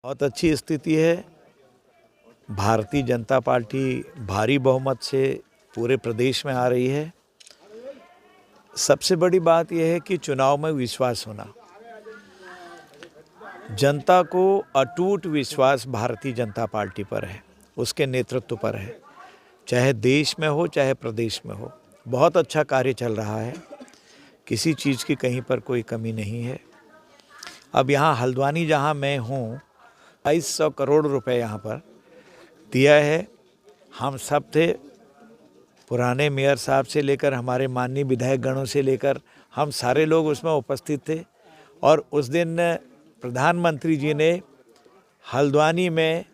बहुत अच्छी स्थिति है। भारतीय जनता पार्टी भारी बहुमत से पूरे प्रदेश में आ रही है। सबसे बड़ी बात यह है कि चुनाव में विश्वास होना। जनता को अटूट विश्वास भारतीय जनता पार्टी पर है, उसके नेतृत्व पर है, चाहे देश में हो चाहे प्रदेश में हो। बहुत अच्छा कार्य चल रहा है, किसी चीज़ की कहीं पर कोई कमी नहीं है। अब यहाँ हल्द्वानी जहाँ मैं हूँ 2200 करोड़ रुपए यहाँ पर दिया है। हम सब थे, पुराने मेयर साहब से लेकर हमारे माननीय विधायक गणों से लेकर हम सारे लोग उसमें उपस्थित थे। और उस दिन प्रधानमंत्री जी ने हल्द्वानी में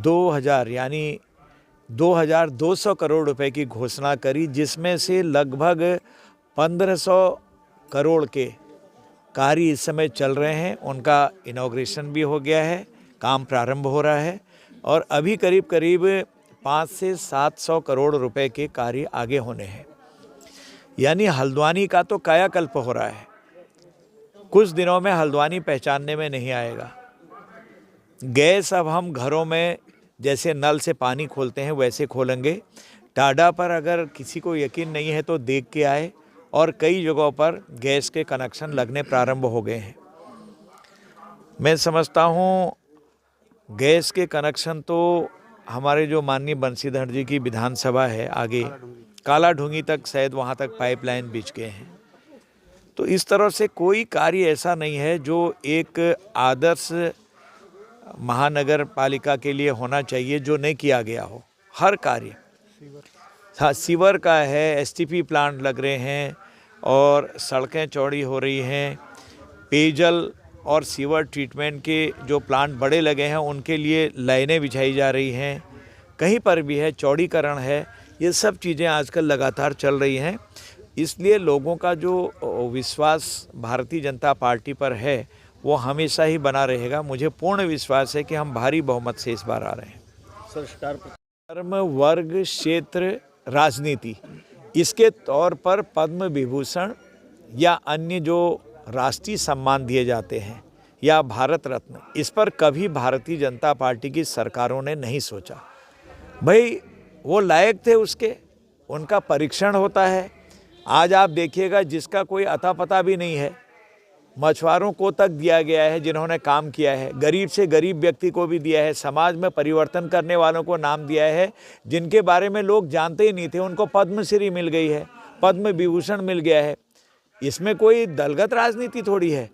2000 यानी 2200 करोड़ रुपए की घोषणा करी, जिसमें से लगभग 1500 करोड़ के कार्य इस समय चल रहे हैं। उनका इनॉग्रेशन भी हो गया है, काम प्रारंभ हो रहा है और अभी करीब करीब 500 से 700 करोड़ रुपए के कार्य आगे होने हैं। यानी हल्द्वानी का तो कायाकल्प हो रहा है। कुछ दिनों में हल्द्वानी पहचानने में नहीं आएगा। गैस अब हम घरों में जैसे नल से पानी खोलते हैं वैसे खोलेंगे। टाडा पर अगर किसी को यकीन नहीं है तो देख के आए, और कई जगहों पर गैस के कनेक्शन लगने प्रारंभ हो गए हैं। मैं समझता हूँ गैस के कनेक्शन तो हमारे जो माननीय बंशीधर जी की विधानसभा है आगे कालाढूंगी तक, शायद वहाँ तक पाइपलाइन बिछ गए हैं। तो इस तरह से कोई कार्य ऐसा नहीं है जो एक आदर्श महानगर पालिका के लिए होना चाहिए जो नहीं किया गया हो। हर कार्य, हाँ, सीवर का है, एसटीपी प्लांट लग रहे हैं और सड़कें चौड़ी हो रही हैं। पेयजल और सीवर ट्रीटमेंट के जो प्लांट बड़े लगे हैं उनके लिए लाइनें बिछाई जा रही हैं। कहीं पर भी है, चौड़ीकरण है। ये सब चीज़ें आजकल लगातार चल रही हैं। इसलिए लोगों का जो विश्वास भारतीय जनता पार्टी पर है वो हमेशा ही बना रहेगा। मुझे पूर्ण विश्वास है कि हम भारी बहुमत से इस बार आ रहे हैं। धर्म, वर्ग, क्षेत्र, राजनीति, इसके तौर पर पद्म विभूषण या अन्य जो राष्ट्रीय सम्मान दिए जाते हैं या भारत रत्न, इस पर कभी भारतीय जनता पार्टी की सरकारों ने नहीं सोचा। भाई वो लायक थे उसके, उनका परीक्षण होता है। आज आप देखिएगा जिसका कोई अता पता भी नहीं है, मछुआरों को तक दिया गया है जिन्होंने काम किया है, गरीब से गरीब व्यक्ति को भी दिया है, समाज में परिवर्तन करने वालों को नाम दिया है, जिनके बारे में लोग जानते ही नहीं थे उनको पद्मश्री मिल गई है, पद्म विभूषण मिल गया है। इसमें कोई दलगत राजनीति थोड़ी है।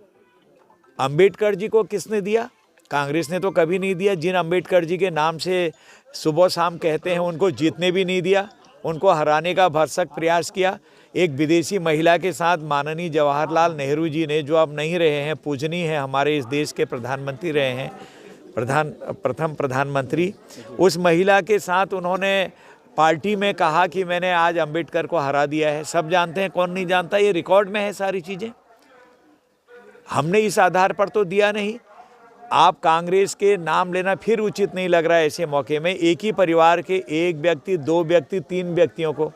अंबेडकर जी को किसने दिया? कांग्रेस ने तो कभी नहीं दिया। जिन अंबेडकर जी के नाम से सुबह शाम कहते हैं उनको जीतने भी नहीं दिया, उनको हराने का भरसक प्रयास किया। एक विदेशी महिला के साथ माननीय जवाहरलाल नेहरू जी ने, जो अब नहीं रहे हैं, पूजनीय है, हमारे इस देश के प्रधानमंत्री रहे हैं, प्रथम प्रधानमंत्री, उस महिला के साथ उन्होंने पार्टी में कहा कि मैंने आज अंबेडकर को हरा दिया है। सब जानते हैं, कौन नहीं जानता? ये रिकॉर्ड में है सारी चीज़ें। हमने इस आधार पर तो दिया नहीं। आप कांग्रेस के नाम लेना फिर उचित नहीं लग रहा है ऐसे मौके में। एक ही परिवार के एक व्यक्ति, दो व्यक्ति, तीन व्यक्तियों को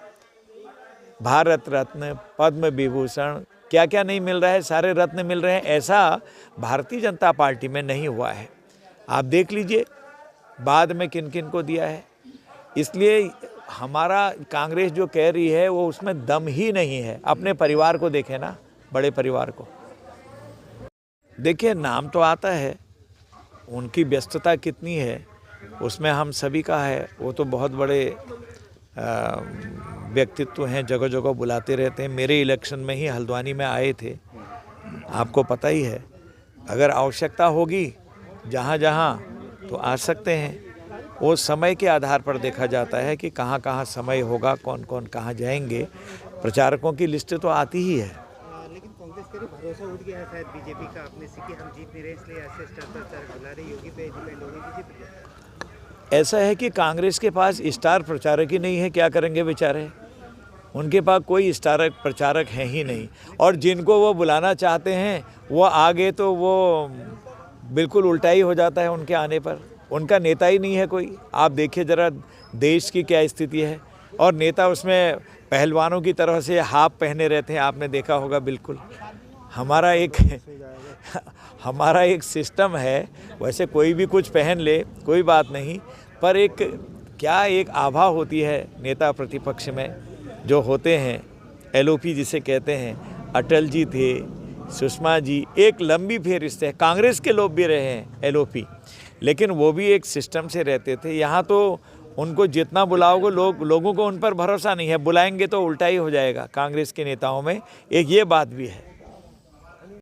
भारत रत्न, पद्म विभूषण, क्या क्या नहीं मिल रहा है, सारे रत्न मिल रहे हैं। ऐसा भारतीय जनता पार्टी में नहीं हुआ है। आप देख लीजिए बाद में किन किन को दिया है। इसलिए हमारा कांग्रेस जो कह रही है वो उसमें दम ही नहीं है। अपने परिवार को देखें ना, बड़े परिवार को देखिए। नाम तो आता है, उनकी व्यस्तता कितनी है उसमें हम सभी का है। वो तो बहुत बड़े व्यक्तित्व हैं, जगह जगह बुलाते रहते हैं। मेरे इलेक्शन में ही हल्द्वानी में आए थे, आपको पता ही है। अगर आवश्यकता होगी जहाँ जहाँ तो आ सकते हैं। वो समय के आधार पर देखा जाता है कि कहाँ कहाँ समय होगा, कौन कौन कहाँ जाएंगे। प्रचारकों की लिस्ट तो आती ही है। लेकिन कांग्रेस के भरोसा उठ गया है शायद बीजेपी का अपने से कि हम जीत नहीं रहे, इसलिए ऐसे स्टार प्रचारक बुला रहे, योगी पे डिपेंड होगी बीजेपी पे। ऐसा है कि कांग्रेस के पास स्टार प्रचारक ही नहीं है, क्या करेंगे बेचारे। उनके पास कोई स्टार प्रचारक है ही नहीं, और जिनको वो बुलाना चाहते हैं वो आगे तो वो बिल्कुल उल्टा ही हो जाता है उनके आने पर। उनका नेता ही नहीं है कोई। आप देखिए ज़रा देश की क्या स्थिति है, और नेता उसमें पहलवानों की तरह से हाफ पहने रहते हैं, आपने देखा होगा। बिल्कुल हमारा एक हमारा एक सिस्टम है, वैसे कोई भी कुछ पहन ले कोई बात नहीं, पर एक क्या एक आभा होती है नेता प्रतिपक्ष में जो होते हैं, एलओपी जिसे कहते हैं। अटल जी थे, सुषमा जी, एक लंबी फेहरिस्त है। कांग्रेस के लोग भी रहे हैं एलओपी, लेकिन वो भी एक सिस्टम से रहते थे। यहाँ तो उनको जितना बुलाओगे लोगों को उन पर भरोसा नहीं है, बुलाएंगे तो उल्टा ही हो जाएगा कांग्रेस के नेताओं में, एक ये बात भी है।